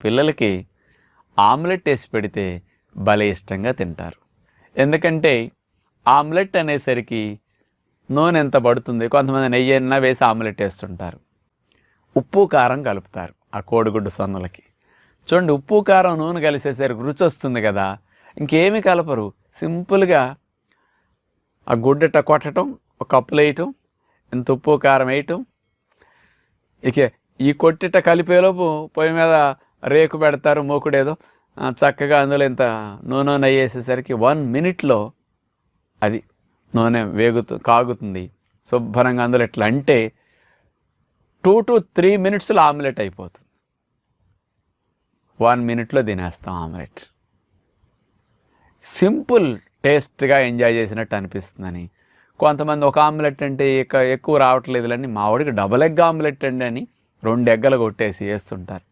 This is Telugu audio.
పిల్లలకి ఆమ్లెట్ వేసి పెడితే భలే ఇష్టంగా తింటారు. ఎందుకంటే ఆమ్లెట్ అనేసరికి నూనె ఎంత పడుతుంది, కొంతమంది నెయ్యి అయినా వేసి ఆమ్లెట్ వేస్తుంటారు. ఉప్పు కారం కలుపుతారు ఆ కోడిగుడ్డు సొన్నలకి. చూడండి, ఉప్పు కారం నూనె కలిసేసరికి రుచి వస్తుంది కదా. ఇంకేమీ కలపరు, సింపుల్గా ఆ గుడ్డట కొట్టడం, ఒక కప్పులు వేయటం, ఇంత ఉప్పు కారం వేయటం. ఇక ఈ కొట్టిట కలిపేలోపు పొయ్యి మీద రేకు పెడతారు, మూకుడేదో చక్కగా అందులో ఇంత నూనె నెయ్యి వేసేసరికి 1 minute అది నూనె కాగుతుంది శుభ్రంగా. అందులో ఎట్లా అంటే 2 to 3 minutes ఆమ్లెట్ అయిపోతుంది. 1 minute తినేస్తాం ఆమ్లెట్. సింపుల్, టేస్ట్గా ఎంజాయ్ చేసినట్టు అనిపిస్తుందని. కొంతమంది ఒక ఆమ్లెట్ అంటే ఎక్కువ రావట్లేదులని మా వాడికి డబుల్ ఎగ్ ఆమ్లెట్ అండి అని 2 ఎగ్గలు కొట్టేసి వేస్తుంటారు.